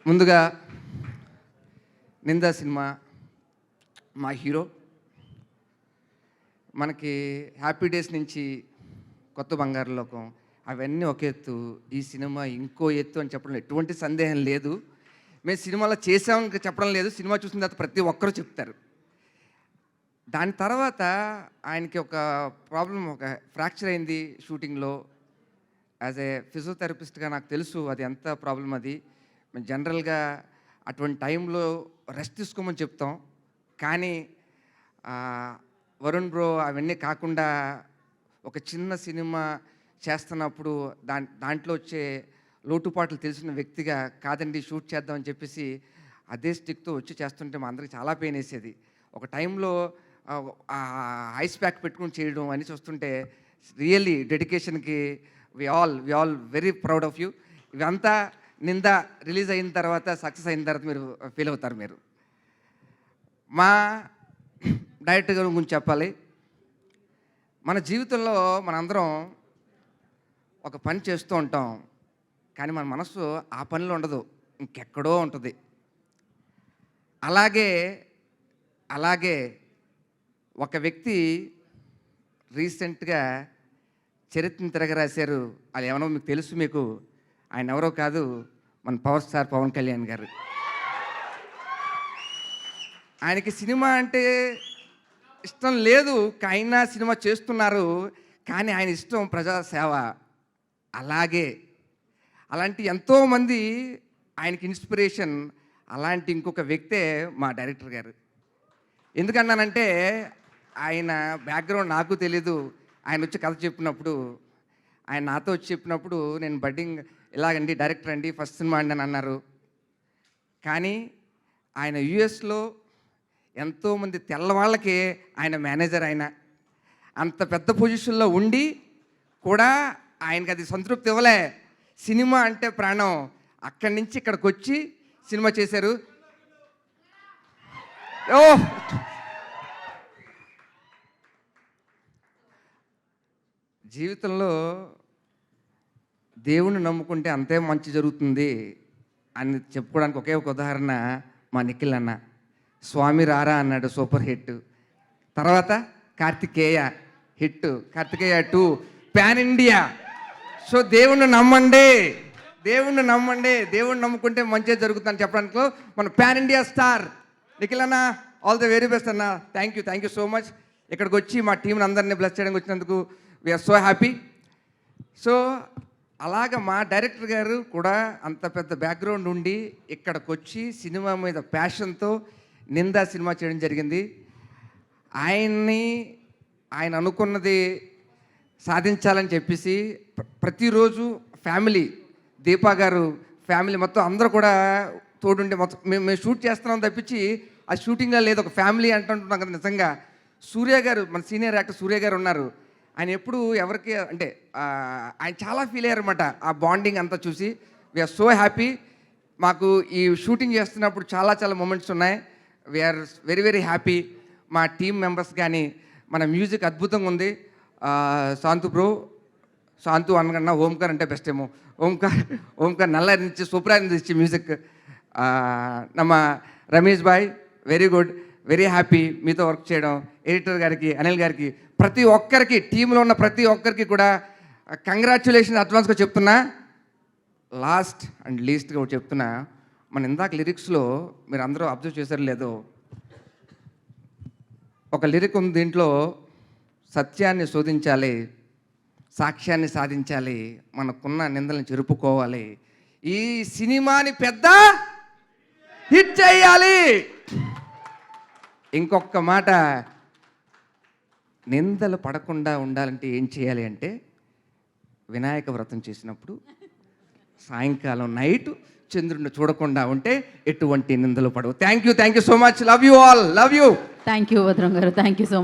ముందుగా నిందా సినిమా మా హీరో మనకి హ్యాపీ డేస్ నుంచి కొత్త బంగారు లోకం అవన్నీ ఒక ఎత్తు, ఈ సినిమా ఇంకో ఎత్తు అని చెప్పడం ఎటువంటి సందేహం లేదు. మేము సినిమాలో చేసామని చెప్పడం లేదు, సినిమా చూసిన తర్వాత ప్రతి ఒక్కరూ చెప్తారు. దాని తర్వాత ఆయనకి ఒక ప్రాబ్లం, ఒక ఫ్రాక్చర్ అయింది షూటింగ్లో. యాజ్ ఏ ఫిజియోథెరపిస్ట్గా నాకు తెలుసు అది ఎంత ప్రాబ్లం. అది మేము జనరల్గా అటువంటి టైంలో రెస్ట్ తీసుకోమని చెప్తాం, కానీ వరుణ్ బ్రో అవన్నీ కాకుండా ఒక చిన్న సినిమా చేస్తున్నప్పుడు దాంట్లో వచ్చే లోటుపాట్లు తెలిసిన వ్యక్తిగా కాదండి షూట్ చేద్దామని చెప్పేసి అదే స్టిక్తో వచ్చి చేస్తుంటే మా అందరికి చాలా పెయిన్ వేసేది. ఒక టైంలో ఐస్ ప్యాక్ పెట్టుకుని చేయడం అని చూస్తుంటే రియల్లీ డెడికేషన్కి we all very proud of you. ఇవంతా నిందా రిలీజ్ అయిన తర్వాత, సక్సెస్ అయిన తర్వాత మీరు ఫీల్ అవుతారు. మీరు మా డైరెక్టర్ గారి గురించి చెప్పాలి. మన జీవితంలో మనందరం ఒక పని చేస్తూ ఉంటాం, కానీ మన మనసు ఆ పనిలో ఉండదు, ఇంకెక్కడో ఉంటుంది. అలాగే ఒక వ్యక్తి రీసెంట్గా చరిత్రను తిరగరాశారు. అది ఏమన్నా మీకు తెలుసు? మీకు ఆయన ఎవరో కాదు, మన పవర్ స్టార్ పవన్ కళ్యాణ్ గారు. ఆయనకి సినిమా అంటే ఇష్టం లేదు, అయినా సినిమా చేస్తున్నారు. కానీ ఆయన ఇష్టం ప్రజాసేవ. అలాంటి ఎంతోమంది ఆయనకి ఇన్స్పిరేషన్. అలాంటి ఇంకొక వ్యక్తే మా డైరెక్టర్ గారు. ఎందుకన్నానంటే ఆయన బ్యాక్గ్రౌండ్ నాకు తెలీదు. ఆయన వచ్చి కథ చెప్పినప్పుడు, ఆయన నాతో వచ్చి చెప్పినప్పుడు నేను బడ్డింగ్ ఇలాగండి డైరెక్టర్ అండి, ఫస్ట్ సినిమా అండి అని అన్నారు. కానీ ఆయన యుఎస్లో ఎంతోమంది తెల్లవాళ్ళకి ఆయన మేనేజర్. ఆయన అంత పెద్ద పొజిషన్లో ఉండి కూడా ఆయనకి అది సంతృప్తి ఇవ్వలే. సినిమా అంటే ప్రాణం. అక్కడి నుంచి ఇక్కడికి వచ్చి సినిమా చేశారు. జీవితంలో దేవుణ్ణి నమ్ముకుంటే అంతే మంచి జరుగుతుంది అని చెప్పుకోవడానికి ఒకే ఒక ఉదాహరణ మా నిఖిల్ అన్న. స్వామి రారా అన్నాడు, సూపర్ హిట్. తర్వాత Karthikeya hit, Karthikeya 2 pan India. So దేవుణ్ణి నమ్మండి, దేవుణ్ణి నమ్ముకుంటే మంచిగా జరుగుతుందని చెప్పడానికి మన పాన్ ఇండియా స్టార్ నిఖిల్ అన్న, ఆల్ ది వెరీ బెస్ట్ అన్న. Thank you so much. ఇక్కడికి వచ్చి మా టీంని అందరినీ బ్లెస్ చేయడానికి వచ్చినందుకు వీఆర్ సో హ్యాపీ. సో అలాగ మా డైరెక్టర్ గారు కూడా అంత పెద్ద బ్యాక్గ్రౌండ్ ఉండి ఇక్కడికి వచ్చి సినిమా మీద ప్యాషన్తో నిందా సినిమా చేయడం జరిగింది. ఆయన అనుకున్నది సాధించాలని చెప్పేసి ప్రతిరోజు ఫ్యామిలీ, దీపా గారు ఫ్యామిలీ మొత్తం అందరూ కూడా తోడుండి మొత్తం మేము షూట్ చేస్తున్నాం తప్పించి ఆ షూటింగ్లో లేదు, ఒక ఫ్యామిలీ అంటుంటున్నాం కదా. నిజంగా సూర్య గారు, మన సీనియర్ యాక్టర్ సూర్య గారు ఉన్నారు. ఆయన ఎప్పుడు ఎవరికి అంటే ఆయన చాలా ఫీల్ అయ్యారు అనమాట ఆ బాండింగ్ అంతా చూసి. We are so happy. మాకు ఈ షూటింగ్ చేస్తున్నప్పుడు చాలా మూమెంట్స్ ఉన్నాయి. We are very happy. మా టీం మెంబర్స్ కానీ, మన మ్యూజిక్ అద్భుతంగా ఉంది. శాంతు అనకన్నా ఓంకార్ అంటే బెస్ట్ ఏమో. ఓంకార్ నల్లారి నుంచి సూపర్ నుంచి మ్యూజిక్. నమ్మ రమేష్ బాయ్ వెరీ గుడ్, వెరీ హ్యాపీ మీతో వర్క్ చేయడం. ఎడిటర్ గారికి, అనిల్ గారికి, ప్రతి ఒక్కరికి, టీంలో ఉన్న ప్రతి ఒక్కరికి కూడా కంగ్రాచ్యులేషన్ అడ్వాన్స్గా చెప్తున్నా. లాస్ట్ అండ్ లీస్ట్గా ఒకటి చెప్తున్నా. మన ఇందాక లిరిక్స్లో మీరు అందరూ అబ్జర్వ్ చేశారు లేదో, ఒక లిరిక్ ఉంది దీంట్లో, సత్యాన్ని శోధించాలి, సాక్ష్యాన్ని సాధించాలి, మనకున్న నిందలను చెరుపుకోవాలి, ఈ సినిమాని పెద్ద హిట్ చేయాలి. ఇంకొక మాట, నిందలు పడకుండా ఉండాలంటే ఏం చేయాలి అంటే, వినాయక వ్రతం చేసినప్పుడు సాయంకాలం నైట్ చంద్రుడిని చూడకుండా ఉంటే ఎటువంటి నిందలు పడవు. Thank you so much. Love you all. Love you. Thank you భద్రం గారు. Thank you so much.